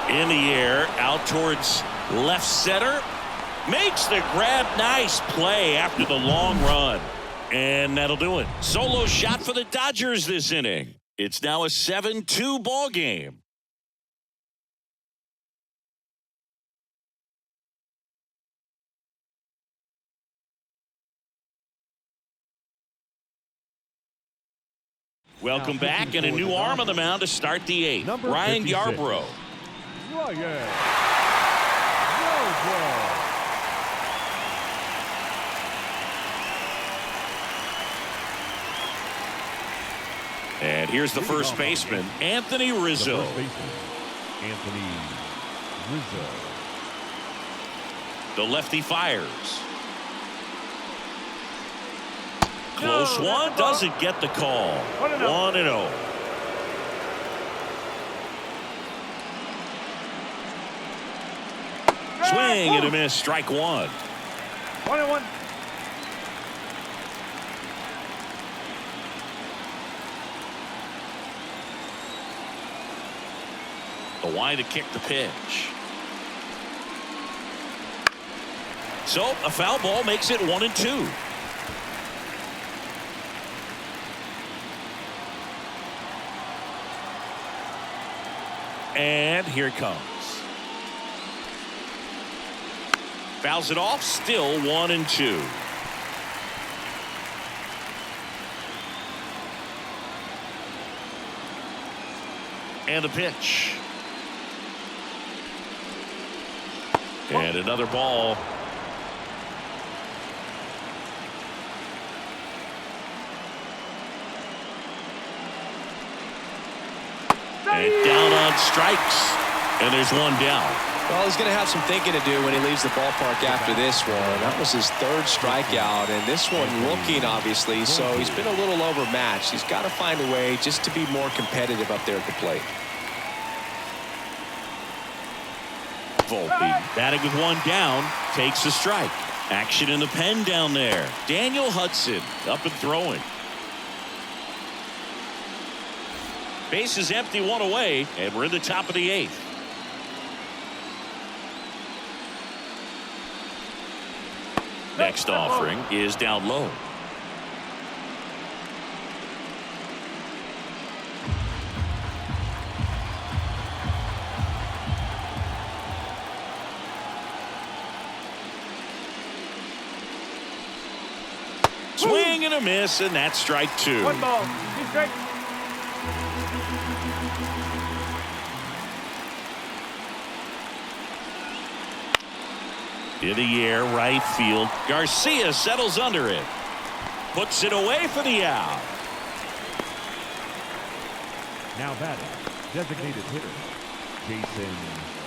In the air, out towards left center. Makes the grab. Nice play after the long run. And that'll do it. Solo shot for the Dodgers this inning. It's now a 7-2 ball game. Welcome back, and a new arm on the mound to start the 8th. Ryan Yarbrough. And here's the first baseman, Anthony Rizzo. The lefty fires. Close one, doesn't get the call. 1-0. Swing and a miss, strike one. 1-1. The wide to kick the pitch. So a foul ball makes it 1-2. And here it comes. Fouls it off. Still 1-2. And a pitch. And another ball. And down on strikes. And there's one down. Well, he's going to have some thinking to do when he leaves the ballpark after this one. That was his third strikeout, and this one looking, obviously, so he's been a little overmatched. He's got to find a way just to be more competitive up there at the plate. Volpe batting with one down, takes a strike. Action in the pen down there. Daniel Hudson up and throwing. Base is empty, one away, and we're in the top of the 8th. Next offering is down low. Swing and a miss, and that's strike 2. 1 ball, 2 strikes. In the air, right field. Garcia settles under it. Puts it away for the out. Now batting, designated hitter, Jason.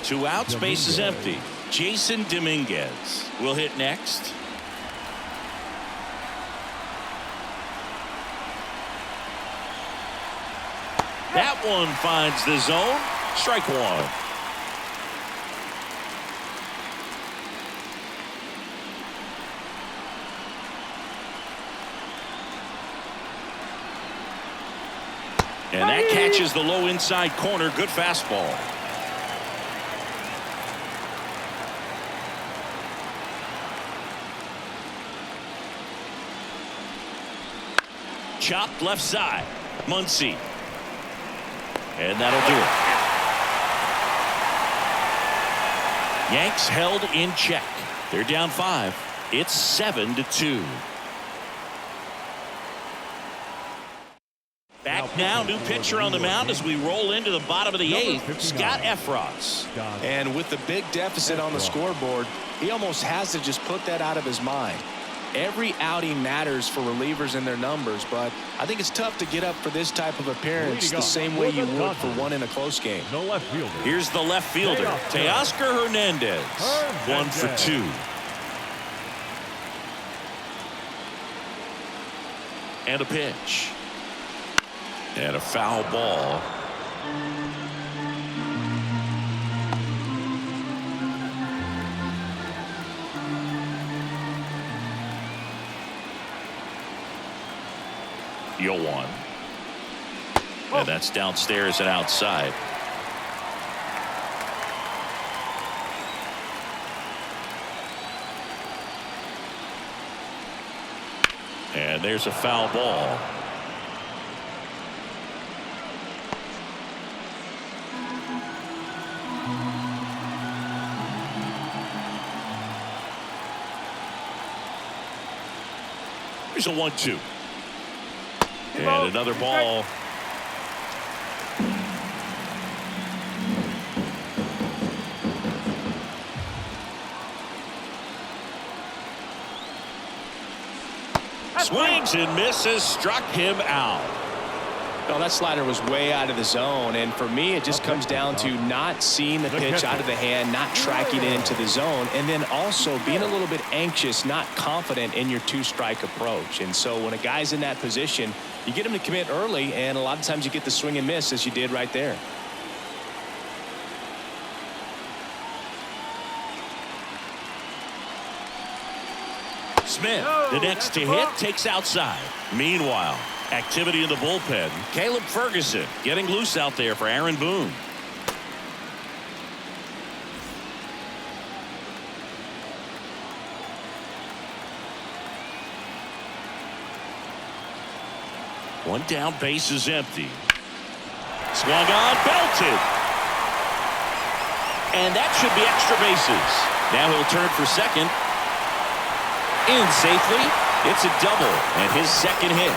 2 outs, base is Dominguez. empty. Jason Dominguez will hit next. That one finds the zone. Strike 1. And that catches the low inside corner. Good fastball. Chopped left side. Muncy. And that'll do it. Yanks held in check. They're down 5. It's 7-2. Back now, new pitcher on the mound as we roll into the bottom of the 8th. Scott Efros. And with the big deficit on the scoreboard, he almost has to just put that out of his mind. Every outing matters for relievers and their numbers, but I think it's tough to get up for this type of appearance the same way you would for one in a close game. No left fielder. Here's the left fielder, Teoscar Hernandez. 1 for 2. And a pitch. And a foul ball. Yoan. And that's downstairs and outside. And there's a foul ball. Here's a 1-2. And another ball. Swings and misses, struck him out. Well, that slider was way out of the zone, and for me it just comes down to not seeing the pitch out of the hand, not tracking it into the zone, and then also being a little bit anxious, not confident in your 2-strike approach. And so when a guy's in that position, you get him to commit early, and a lot of times you get the swing and miss as you did right there. Smith, the next to hit, takes outside. Meanwhile, activity in the bullpen. Caleb Ferguson getting loose out there for Aaron Boone. One down, base is empty. Swung on, belted. And that should be extra bases. Now he'll turn for second. In safely. It's a double and his second hit.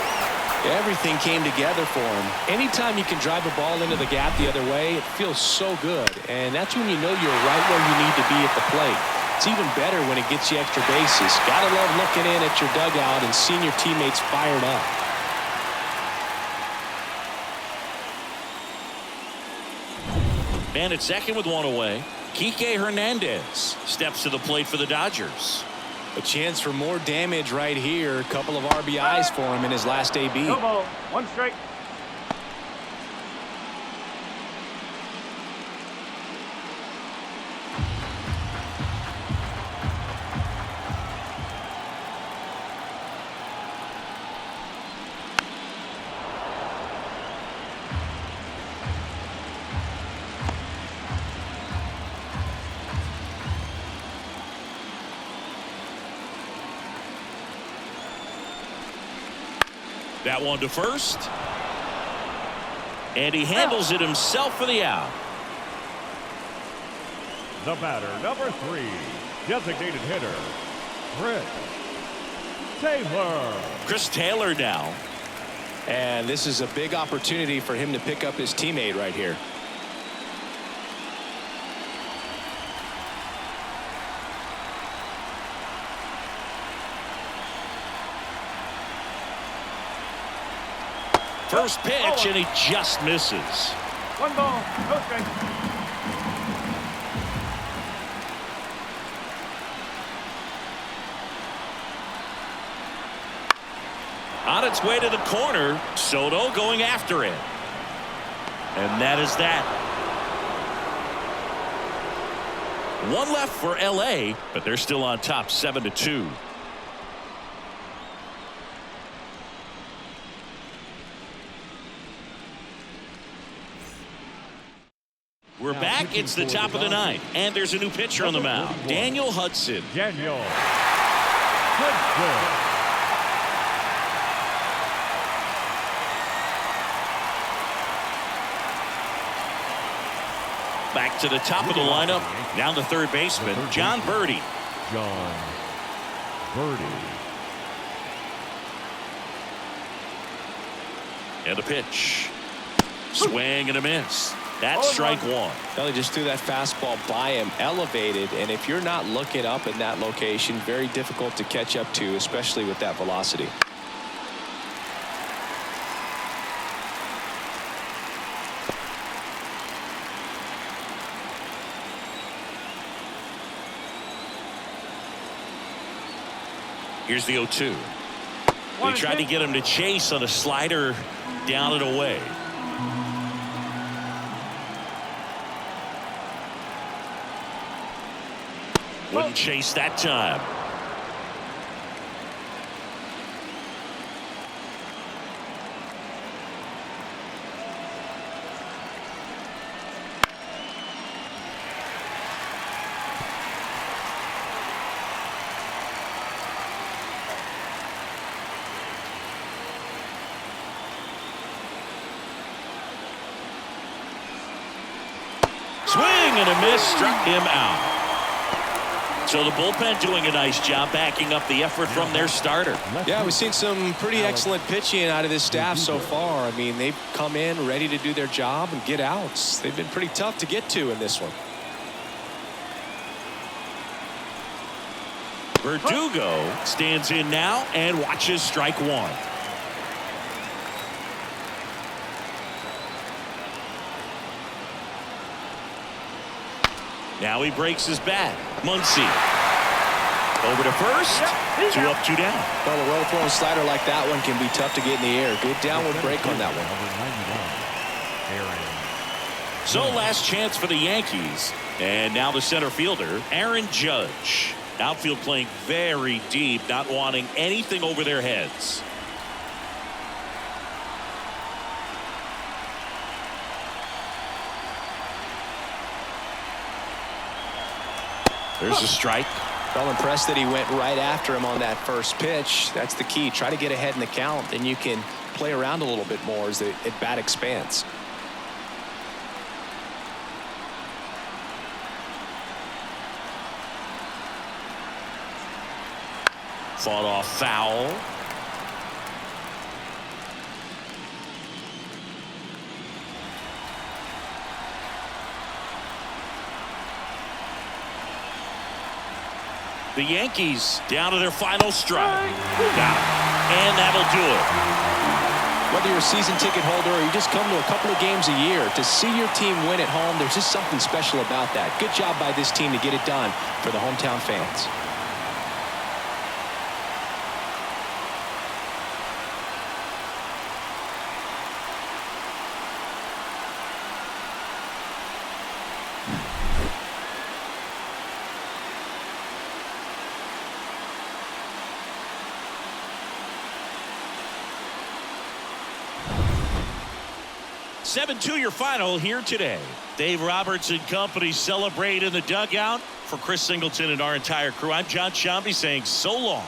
Everything came together for him. Anytime you can drive a ball into the gap the other way, it feels so good. And that's when you know you're right where you need to be at the plate. It's even better when it gets you extra bases. Gotta love looking in at your dugout and seeing your teammates fired up. Man at second with one away. Kike Hernandez steps to the plate for the Dodgers. A chance for more damage right here. A couple of RBIs for him in his last AB. No ball. One strike. That one to first. And he handles it himself for the out. The batter, number 3, designated hitter, Chris Taylor now. And this is a big opportunity for him to pick up his teammate right here. First pitch, and he just misses. One ball. No strike. On its way to the corner, Soto going after it. And that is that. One left for LA, but they're still on top 7-2. We're back. It's the top of the ninth, and there's a new pitcher on the mound. Daniel Hudson. Back to the top of the lineup. Now the third baseman, John Birdie. And a pitch. Swing and a miss. That's strike one. Well, he just threw that fastball by him, elevated, and if you're not looking up in that location, very difficult to catch up to, especially with that velocity. Here's the 0-2. They tried to get him to chase on a slider down and away. Wouldn't chase that time. Swing and a miss, struck him out. So the bullpen doing a nice job backing up the effort from their starter. Yeah, we've seen some pretty excellent pitching out of this staff so far. I mean, they've come in ready to do their job and get outs. They've been pretty tough to get to in this one. Verdugo stands in now and watches strike one. Now he breaks his bat. Muncy over to first. 2 up, 2 down. Well, a well-thrown slider like that one can be tough to get in the air. Good downward break on that one. So last chance for the Yankees. And now the center fielder, Aaron Judge. Outfield playing very deep, not wanting anything over their heads. There's a strike. Well, impressed that he went right after him on that first pitch. That's the key. Try to get ahead in the count, then you can play around a little bit more as the at-bat expands. Fought off foul. The Yankees down to their final strike. Got it. And that'll do it. Whether you're a season ticket holder or you just come to a couple of games a year, to see your team win at home, there's just something special about that. Good job by this team to get it done for the hometown fans. (7-2) your final here today. Dave Roberts and company celebrate in the dugout. For Chris Singleton and our entire crew, I'm John Shambi saying so long.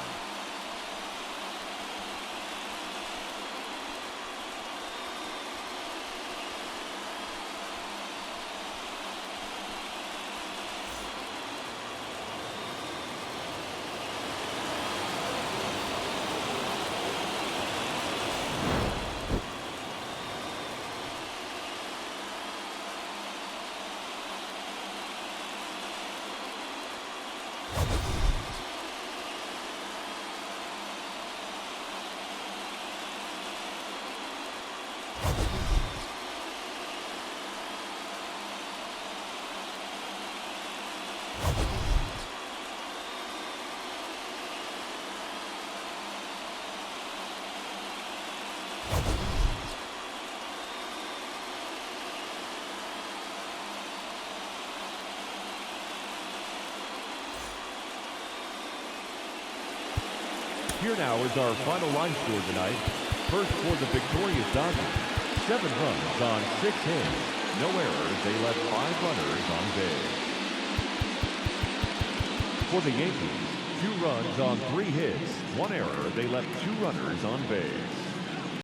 Here now is our final line score tonight. First for the victorious Dodgers, 7 runs on 6 hits. No errors. They left 5 runners on base. For the Yankees, 2 runs on 3 hits. 1 error. They left 2 runners on base.